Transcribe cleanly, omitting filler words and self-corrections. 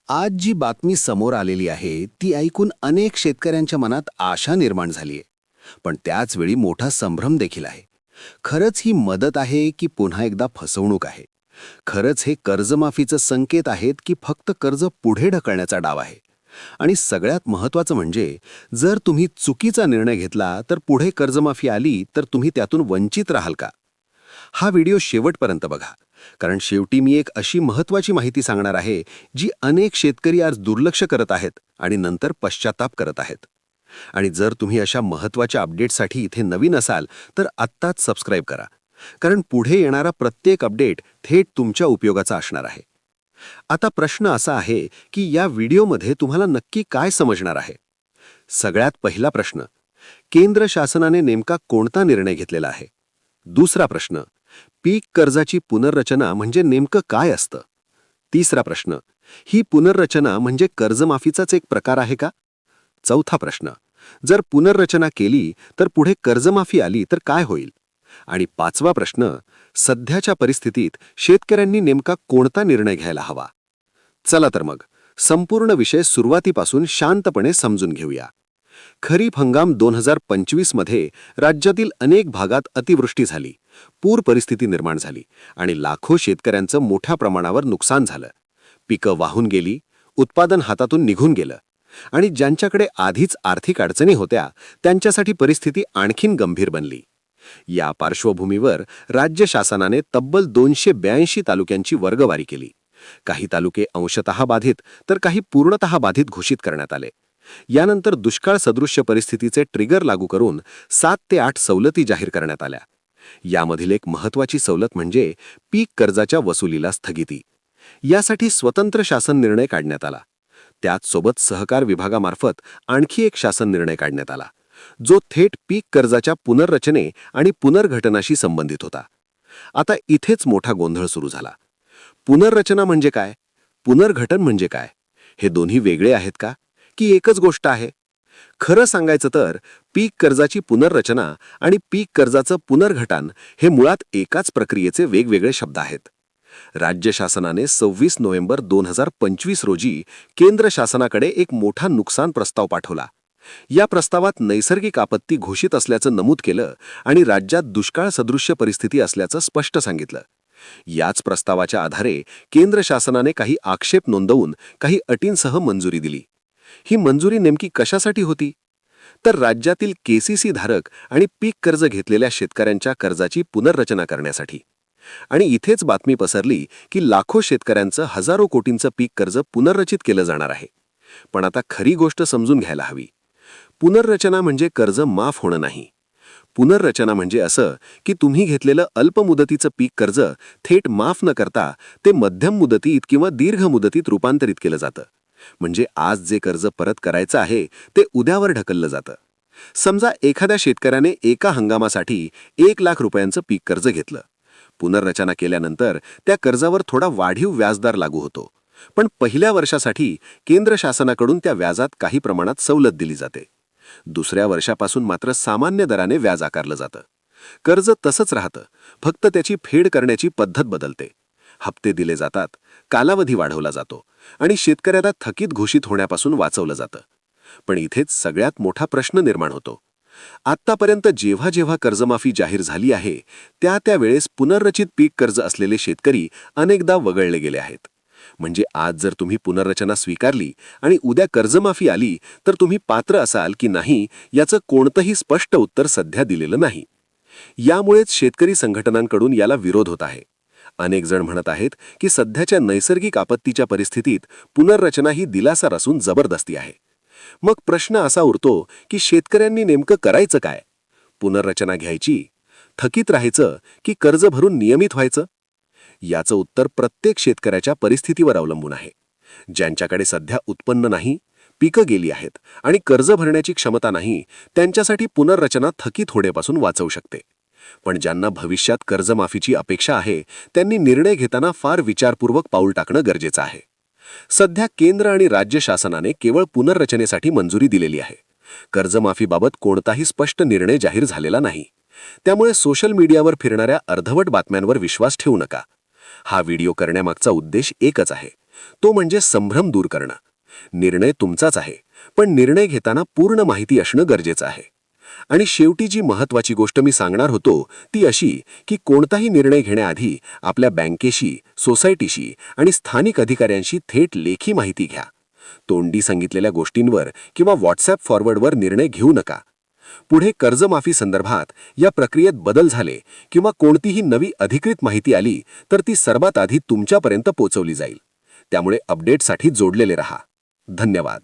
आज जी बातमी समोर आलेली आहे ती ऐकून अनेक शेतकऱ्यांच्या मनात आशा निर्माण झाली आहे. पण त्याच वेळी मोठा संभ्रम देखील आहे. खरंच ही मदत आहे की पुन्हा एकदा फसवणूक आहे? खरंच हे कर्जमाफीचं संकेत आहेत की फक्त कर्ज पुढे ढकलण्याचा डाव आहे? आणि सगळ्यात महत्त्वाचं म्हणजे, जर तुम्ही चुकीचा निर्णय घेतला तर पुढे कर्जमाफी आली तर तुम्ही त्यातून वंचित राहाल का? हा व्हिडिओ शेवटपर्यंत बघा, कारण शेवटी मी एक अशी महत्त्वाची माहिती सांगणार आहे जी अनेक शेतकरी आज दुर्लक्ष करत आहेत आणि नंतर पश्चाताप करत आहेत. आणि जर तुम्ही अशा महत्त्वाच्या अपडेटसाठी इथे नवीन असाल तर आत्ताच सबस्क्राईब करा, कारण पुढे येणारा प्रत्येक अपडेट थेट तुमच्या उपयोगाचा असणार आहे. आता प्रश्न असा आहे की या व्हिडिओमध्ये तुम्हाला नक्की काय समजणार आहे? सगळ्यात पहिला प्रश्न, केंद्र शासनाने नेमका कोणता निर्णय घेतलेला आहे? दुसरा प्रश्न, पीक कर्जाची पुनर्रचना म्हणजे नेमकं काय असतं? तिसरा प्रश्न, ही पुनर्रचना म्हणजे कर्जमाफीचाच एक प्रकार आहे का? चौथा प्रश्न, जर पुनर्रचना केली तर पुढे कर्जमाफी आली तर काय होईल? आणि पाचवा प्रश्न, सध्याच्या परिस्थितीत शेतकऱ्यांनी नेमका कोणता निर्णय घ्यायला हवा? चला तर मग संपूर्ण विषय सुरुवातीपासून शांतपणे समजून घेऊया. खरीप हंगाम 2025 मध्ये राज्यातील अनेक भागात अतिवृष्टी झाली, पूर परिस्थिती निर्माण झाली आणि लाखो शेतकऱ्यांचं मोठ्या प्रमाणावर नुकसान झालं. पिकं वाहून गेली, उत्पादन हातातून निघून गेलं आणि ज्यांच्याकडे आधीच आर्थिक अडचणी होत्या त्यांच्यासाठी परिस्थिती आणखीन गंभीर बनली. या पार्श्वभूमीवर राज्य शासनाने तब्बल 282 तालुक्यांची वर्गवारी केली. काही तालुके अंशतः बाधित तर काही पूर्णतः बाधित घोषित करण्यात आले. यानंतर दुष्काळ सदृश्य परिस्थितीचे ट्रिगर लागू करून 7 ते 8 सवलती जाहीर करण्यात आल्या. यामधील एक महत्त्वाची सवलत म्हणजे पीक कर्जाच्या वसुलीला स्थगिती. यासाठी स्वतंत्र शासन निर्णय काढण्यात आला. त्याच सोबत सहकार विभागामार्फत आणखी एक शासन निर्णय काढण्यात आला, जो थेट पीक कर्जाच्या पुनर्रचने आणि पुनर्घटनाशी संबंधित होता. आता इथेच मोठा गोंधळ सुरू झाला. पुनर्रचना म्हणजे काय? पुनर्घटन म्हणजे काय? हे दोन्ही वेगळे आहेत का, की एकच गोष्ट आहे? खरं सांगायचं तर पीक कर्जाची पुनर्रचना आणि पीक कर्जाचं पुनर्घटन हे मुळात एकाच प्रक्रियेचे वेगवेगळे शब्द आहेत. राज्य शासनाने 26 नोव्हेंबर 2025 रोजी केंद्र शासनाकडे एक मोठा नुकसान प्रस्ताव पाठवला. या प्रस्तावात नैसर्गिक आपत्ती घोषित असल्याचं नमूद केलं आणि राज्यात दुष्काळ सदृश्य परिस्थिती असल्याचं स्पष्ट सांगितलं. याच प्रस्तावाच्या आधारे केंद्र शासनाने काही आक्षेप नोंदवून काही अटींसह मंजुरी दिली. ही मंजुरी नेमकी कशासाठी होती? तर राज्यातील केसीसी धारक आणि पीक कर्ज घेतलेल्या शेतकऱ्यांच्या कर्जाची पुनर्रचना करण्यासाठी. आणि इथेच बातमी पसरली की लाखो शेतकऱ्यांचं हजारो कोटींचं पीक कर्ज पुनर्रचित केलं जाणार आहे. पण आता खरी गोष्ट समजून घ्यायला हवी. पुनर्रचना म्हणजे कर्ज माफ होणं नाही. पुनर्रचना म्हणजे असं की तुम्ही घेतलेलं अल्प मुदतीचं पीक कर्ज थेट माफ न करता ते मध्यम मुदतीत किंवा दीर्घ मुदतीत रूपांतरित केलं जातं. म्हणजे आज जे कर्ज परत करायचं आहे ते उद्यावर ढकललं जातं. समजा एखाद्या शेतकऱ्याने एका हंगामासाठी 1 लाख रुपयांचं पीक कर्ज घेतलं. पुनर्रचना केल्यानंतर त्या कर्जावर थोडा वाढीव व्याजदर लागू होतो. पण पहिल्या वर्षासाठी केंद्र शासनाकडून त्या व्याजात काही प्रमाणात सवलत दिली जाते. दुसऱ्या वर्षापासून मात्र सामान्य दराने व्याज आकारलं जातं. कर्ज तसंच राहतं, फक्त त्याची फेड करण्याची पद्धत बदलते. हप्ते दिले जातात, कालावधी वाढवला जातो आणि शेतकऱ्याला थकीत घोषित होण्यापासून वाचवलं जातं. पण इथेच सगळ्यात मोठा प्रश्न निर्माण होतो. आत्तापर्यंत जेव्हा जेव्हा कर्जमाफी जाहीर झाली आहे त्या वेळेस पुनर्रचित पीक कर्ज असलेले शेतकरी अनेकदा वगळले गेले आहेत. म्हणजे आज जर तुम्ही पुनर्रचना स्वीकारली आणि उद्या कर्जमाफी आली तर तुम्ही पात्र असाल की नाही याचं कोणतंही स्पष्ट उत्तर सध्या दिलेलं नाही. यामुळेच शेतकरी संघटनांकडून याला विरोध होत आहे. अनेक जण म्हणत आहेत की सध्याच्या नैसर्गिक आपत्तीच्या परिस्थितीत पुनर्रचना ही दिलासा नसून जबरदस्ती आहे. मग प्रश्न असा उरतो की शेतकऱ्यांनी नेमकं करायचं काय? पुनर्रचना घ्यायची, थकीत राहायचं की कर्ज भरून नियमित व्हायचं? याचं उत्तर प्रत्येक शेतकऱ्याच्या परिस्थितीवर अवलंबून आहे. ज्यांच्याकडे सध्या उत्पन्न नाही, पिकं गेली आहेत आणि कर्ज भरण्याची क्षमता नाही, त्यांच्यासाठी पुनर्रचना थकीत होण्यापासून वाचवू शकते. पण ज्यांना भविष्यात कर्जमाफीची अपेक्षा आहे त्यांनी निर्णय घेताना फार विचारपूर्वक पाऊल टाकणं गरजेचं आहे. सध्या केंद्र आणि राज्य शासनाने केवळ पुनर्रचनेसाठी मंजुरी दिलेली आहे. कर्जमाफीबाबत कोणताही स्पष्ट निर्णय जाहीर झालेला नाही. त्यामुळे सोशल मीडियावर फिरणाऱ्या अर्धवट बातम्यांवर विश्वास ठेवू नका. हा व्हिडिओ करण्यामागचा उद्देश एकच आहे तो म्हणजे संभ्रम दूर करणं. निर्णय तुमचाच आहे, पण निर्णय घेताना पूर्ण माहिती असणं गरजेचं आहे. आणि शेवटी जी महत्त्वाची गोष्ट मी सांगणार होतो ती अशी की कोणताही निर्णय घेण्याआधी आपल्या बँकेशी, सोसायटीशी आणि स्थानिक अधिकाऱ्यांशी थेट लेखी माहिती घ्या. तोंडी सांगितलेल्या गोष्टींवर किंवा व्हॉट्सॲप फॉरवर्डवर निर्णय घेऊ नका. पुढे कर्जमाफी संदर्भात या प्रक्रियेत बदल झाले किंवा कोणतीही नवी अधिकृत माहिती आली तर ती सर्वात आधी तुमच्यापर्यंत पोहोचवली जाईल. त्यामुळे अपडेटसाठी जोडलेले रहा. धन्यवाद.